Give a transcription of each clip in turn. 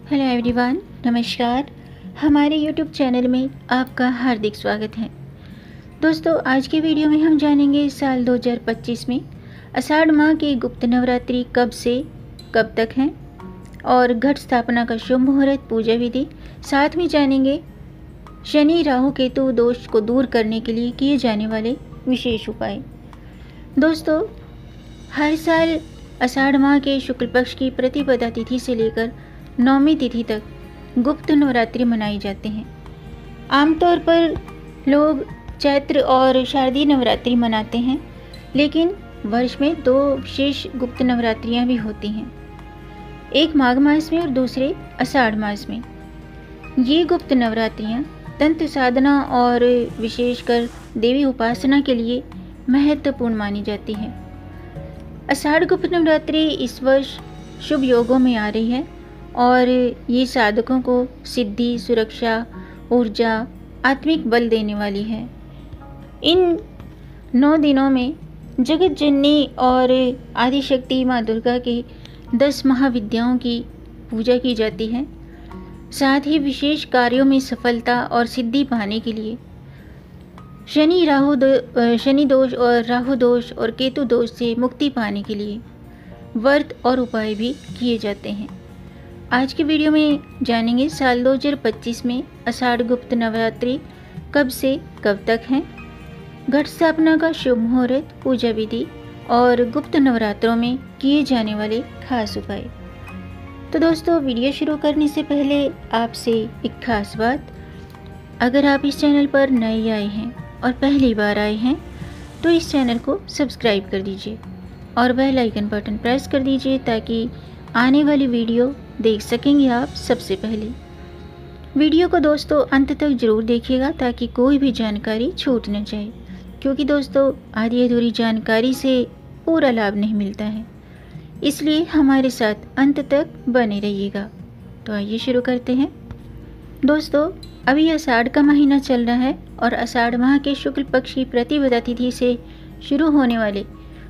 Hello everyone, नमस्कार। हमारे YouTube channel में आपका हार्दिक स्वागत है। दोस्तों, आज के वीडियो में हम जानेंगे साल 2025 में आषाढ़ माह की गुप्त नवरात्रि कब से कब तक है और घट स्थापना का शुभ मुहूर्त, पूजा विधि। साथ में जानेंगे शनि राहु केतु दोष को दूर करने के लिए किए जाने वाले विशेष उपाय। दोस्तों, हर साल आषाढ़ माह के शुक्ल पक्ष की प्रतिपदा तिथि से लेकर नौमी तिथि तक गुप्त नवरात्रि मनाई जाते हैं। आमतौर पर लोग चैत्र और शारदीय नवरात्रि मनाते हैं, लेकिन वर्ष में दो विशेष गुप्त नवरात्रियां भी होती हैं, एक माघ मास में और दूसरे आषाढ़ मास में। ये गुप्त नवरात्रियां तंत्र साधना और विशेषकर देवी उपासना के लिए महत्वपूर्ण मानी जाती है। आषाढ़ गुप्त नवरात्रि इस वर्ष शुभ योगों में आ रही है और ये साधकों को सिद्धि, सुरक्षा, ऊर्जा, आत्मिक बल देने वाली है। इन 9 दिनों में जगत जननी और आदिशक्ति माँ दुर्गा के 10 महाविद्याओं की पूजा की जाती है। साथ ही विशेष कार्यों में सफलता और सिद्धि पाने के लिए शनि दोष और राहु दोष और केतु दोष से मुक्ति पाने के लिए व्रत और उपाय भी किए जाते हैं। आज की वीडियो में जानेंगे साल 2025 में आषाढ़ गुप्त नवरात्रि कब से कब तक है, घट स्थापना का शुभ मुहूर्त, पूजा विधि और गुप्त नवरात्रों में किए जाने वाले खास उपाय। तो दोस्तों, वीडियो शुरू करने से पहले आपसे एक खास बात, अगर आप इस चैनल पर नए आए हैं और पहली बार आए हैं तो इस चैनल को सब्सक्राइब कर दीजिए और बेल आइकन बटन प्रेस कर दीजिए ताकि आने वाली वीडियो देख सकेंगे आप सबसे पहले। वीडियो को दोस्तों अंत तक जरूर देखिएगा ताकि कोई भी जानकारी छूट न जाए, क्योंकि दोस्तों आधी अधूरी जानकारी से पूरा लाभ नहीं मिलता है, इसलिए हमारे साथ अंत तक बने रहिएगा। तो आइए शुरू करते हैं। दोस्तों, अभी आषाढ़ का महीना चल रहा है और आषाढ़ माह के शुक्ल पक्ष की प्रतिपदा तिथि से शुरू होने वाले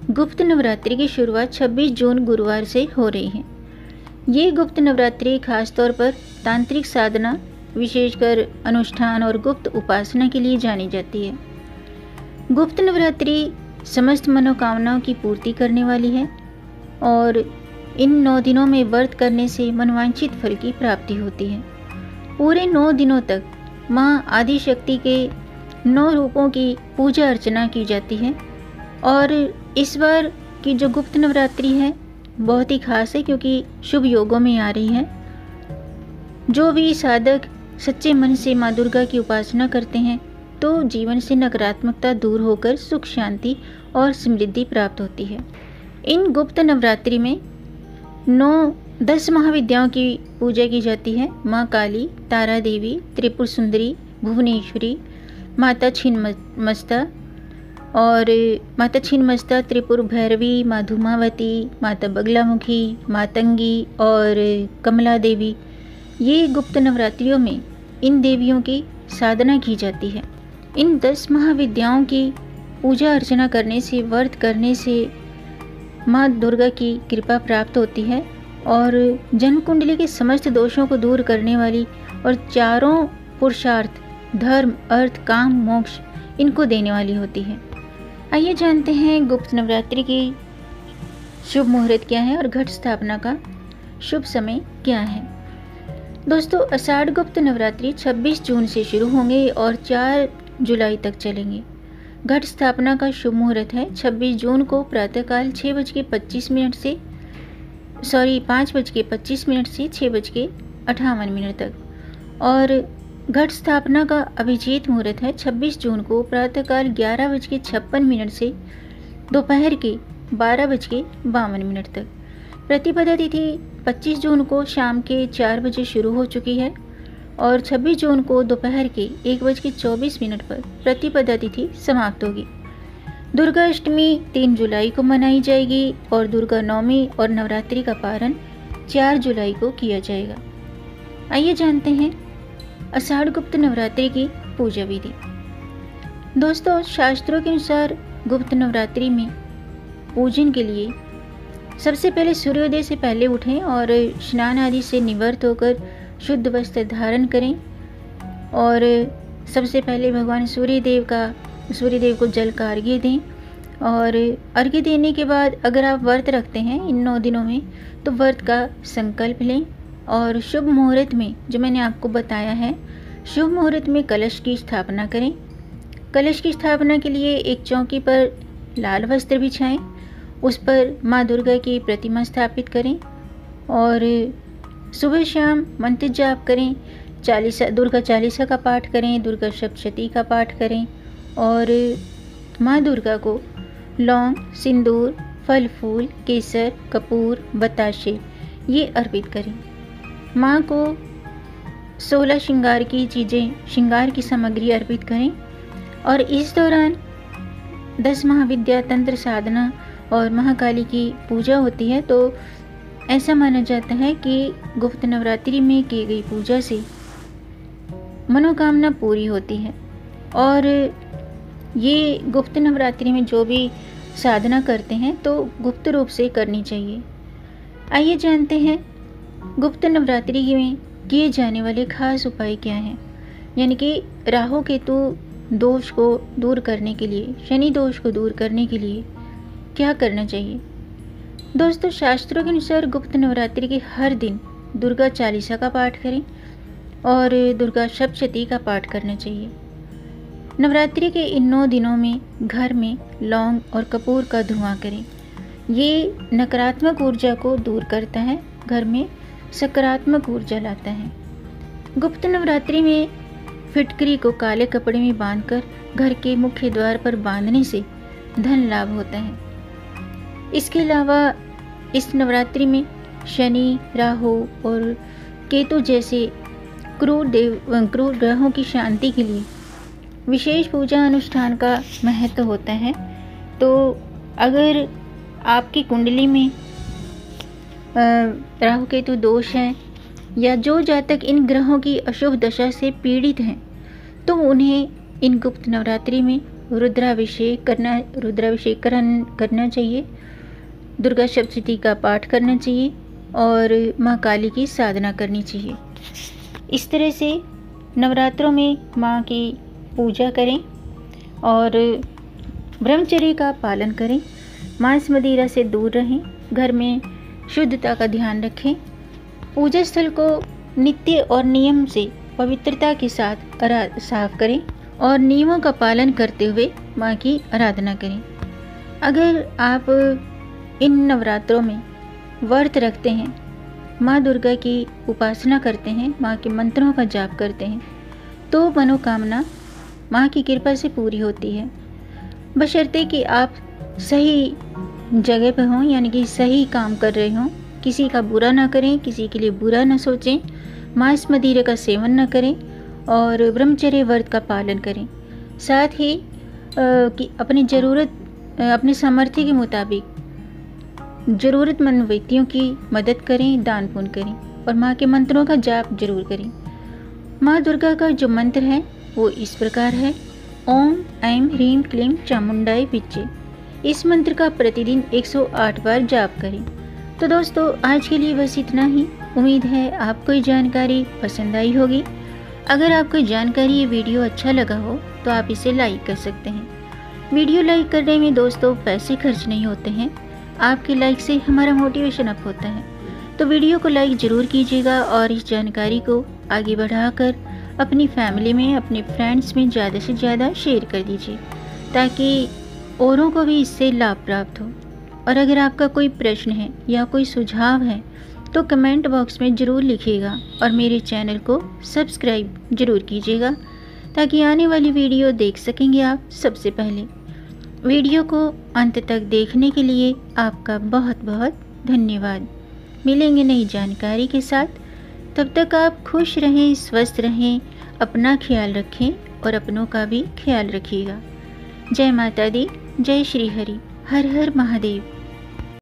गुप्त नवरात्रि की शुरुआत 26 जून गुरुवार से हो रही है। ये गुप्त नवरात्रि खास तौर पर तांत्रिक साधना, विशेषकर अनुष्ठान और गुप्त उपासना के लिए जानी जाती है। गुप्त नवरात्रि समस्त मनोकामनाओं की पूर्ति करने वाली है और इन 9 दिनों में व्रत करने से मनवांछित फल की प्राप्ति होती है। पूरे 9 दिनों तक माँ आदिशक्ति के 9 रूपों की पूजा अर्चना की जाती है और इस बार की जो गुप्त नवरात्रि है बहुत ही खास है, क्योंकि शुभ योगों में आ रही है। जो भी साधक सच्चे मन से माँ दुर्गा की उपासना करते हैं तो जीवन से नकारात्मकता दूर होकर सुख, शांति और समृद्धि प्राप्त होती है। इन गुप्त नवरात्रि में 10 महाविद्याओं की पूजा की जाती है। माँ काली, तारा देवी, त्रिपुर सुंदरी, भुवनेश्वरी, माता छिन्नमस्ता और माता छिन्नमस्ता, त्रिपुर भैरवी, माँ धूमावती, माता बगलामुखी, मातंगी और कमला देवी। ये गुप्त नवरात्रियों में इन देवियों की साधना की जाती है। इन 10 महाविद्याओं की पूजा अर्चना करने से, व्रत करने से माँ दुर्गा की कृपा प्राप्त होती है और जन्म कुंडली के समस्त दोषों को दूर करने वाली और चारों पुरुषार्थ, धर्म, अर्थ, काम, मोक्ष इनको देने वाली होती है। आइए जानते हैं गुप्त नवरात्रि की शुभ मुहूर्त क्या है और घट स्थापना का शुभ समय क्या है। दोस्तों, आषाढ़ गुप्त नवरात्रि 26 जून से शुरू होंगे और 4 जुलाई तक चलेंगे। घट स्थापना का शुभ मुहूर्त है 26 जून को प्रातःकाल 5:25 से 6:58 तक और घट स्थापना का अभिजीत मुहूर्त है 26 जून को प्रातःकाल 11:56 से दोपहर के 12:52 तक। प्रतिपदा तिथि 25 जून को शाम के 4 बजे शुरू हो चुकी है और 26 जून को दोपहर के 1:24 पर प्रतिपदा तिथि समाप्त होगी। दुर्गा अष्टमी 3 जुलाई को मनाई जाएगी और दुर्गा नवमी और नवरात्रि का पारण 4 जुलाई को किया जाएगा। आइए जानते हैं आषाढ़ गुप्त नवरात्रि की पूजा विधि। दोस्तों, शास्त्रों के अनुसार गुप्त नवरात्रि में पूजन के लिए सबसे पहले सूर्योदय से पहले उठें और स्नान आदि से निवृत्त होकर शुद्ध वस्त्र धारण करें और सबसे पहले भगवान सूर्यदेव को जल का अर्घ्य दें। और अर्घ्य देने के बाद अगर आप व्रत रखते हैं इन 9 दिनों में तो व्रत का संकल्प लें और शुभ मुहूर्त में, जो मैंने आपको बताया है, शुभ मुहूर्त में कलश की स्थापना करें। कलश की स्थापना के लिए एक चौकी पर लाल वस्त्र बिछाएं, उस पर माँ दुर्गा की प्रतिमा स्थापित करें और सुबह शाम मंत्र जाप करें, दुर्गा चालीसा का पाठ करें, दुर्गा सप्तशती का पाठ करें और माँ दुर्गा को लौंग, सिंदूर, फल फूल, केसर, कपूर, बताशे ये अर्पित करें। माँ को 16 श्रृंगार की चीज़ें, श्रृंगार की सामग्री अर्पित करें और इस दौरान 10 महाविद्या तंत्र साधना और महाकाली की पूजा होती है। तो ऐसा माना जाता है कि गुप्त नवरात्रि में की गई पूजा से मनोकामना पूरी होती है और ये गुप्त नवरात्रि में जो भी साधना करते हैं तो गुप्त रूप से करनी चाहिए। आइए जानते हैं गुप्त नवरात्रि में किए जाने वाले खास उपाय क्या हैं, यानी कि राहु केतु दोष को दूर करने के लिए, शनि दोष को दूर करने के लिए क्या करना चाहिए। दोस्तों, शास्त्रों के अनुसार गुप्त नवरात्रि के हर दिन दुर्गा चालीसा का पाठ करें और दुर्गा सप्तशती का पाठ करना चाहिए। नवरात्रि के इन 9 दिनों में घर में लौंग और कपूर का धुआं करें। ये नकारात्मक ऊर्जा को दूर करता है, घर में सकारात्मक ऊर्जा लाता है। गुप्त नवरात्रि में फिटकरी को काले कपड़े में बांधकर घर के मुख्य द्वार पर बांधने से धन लाभ होता है। इसके अलावा इस नवरात्रि में शनि, राहु और केतु जैसे क्रूर ग्रहों की शांति के लिए विशेष पूजा अनुष्ठान का महत्व होता है। तो अगर आपकी कुंडली में राहु केतु दोष है या जो जातक इन ग्रहों की अशुभ दशा से पीड़ित हैं तो उन्हें इन गुप्त नवरात्रि में रुद्राभिषेक करना चाहिए, दुर्गा सप्तशती का पाठ करना चाहिए और माँ काली की साधना करनी चाहिए। इस तरह से नवरात्रों में माँ की पूजा करें और ब्रह्मचर्य का पालन करें, मांस मदिरा से दूर रहें, घर में शुद्धता का ध्यान रखें, पूजा स्थल को नित्य और नियम से पवित्रता के साथ साफ करें और नियमों का पालन करते हुए माँ की आराधना करें। अगर आप इन नवरात्रों में व्रत रखते हैं, माँ दुर्गा की उपासना करते हैं, माँ के मंत्रों का जाप करते हैं तो मनोकामना माँ की कृपा से पूरी होती है, बशर्ते कि आप सही जगह पर हों, यानी कि सही काम कर रहे हों, किसी का बुरा ना करें, किसी के लिए बुरा ना सोचें, मांस मदिरा का सेवन न करें और ब्रह्मचर्य व्रत का पालन करें। साथ ही कि अपने सामर्थ्य के मुताबिक ज़रूरतमंद व्यक्तियों की मदद करें, दान पुण्य करें और माँ के मंत्रों का जाप जरूर करें। माँ दुर्गा का जो मंत्र है वो इस प्रकार है, ओम ऐं ह्रीं क्लीं चामुंडाय विच्चे। इस मंत्र का प्रतिदिन 108 बार जाप करें। तो दोस्तों, आज के लिए बस इतना ही। उम्मीद है आपको ये जानकारी पसंद आई होगी। अगर आपको जानकारी ये वीडियो अच्छा लगा हो तो आप इसे लाइक कर सकते हैं। वीडियो लाइक करने में दोस्तों पैसे खर्च नहीं होते हैं, आपके लाइक से हमारा मोटिवेशन अप होता है। तो वीडियो को लाइक ज़रूर कीजिएगा और इस जानकारी को आगे बढ़ाकर अपनी फैमिली में, अपने फ्रेंड्स में ज़्यादा से ज़्यादा शेयर कर दीजिए ताकि औरों को भी इससे लाभ प्राप्त हो। और अगर आपका कोई प्रश्न है या कोई सुझाव है तो कमेंट बॉक्स में ज़रूर लिखिएगा और मेरे चैनल को सब्सक्राइब ज़रूर कीजिएगा ताकि आने वाली वीडियो देख सकेंगे आप सबसे पहले। वीडियो को अंत तक देखने के लिए आपका बहुत बहुत धन्यवाद। मिलेंगे नई जानकारी के साथ, तब तक आप खुश रहें, स्वस्थ रहें, अपना ख्याल रखें और अपनों का भी ख्याल रखिएगा। जय माता दी, जय श्री हरि, हर हर महादेव।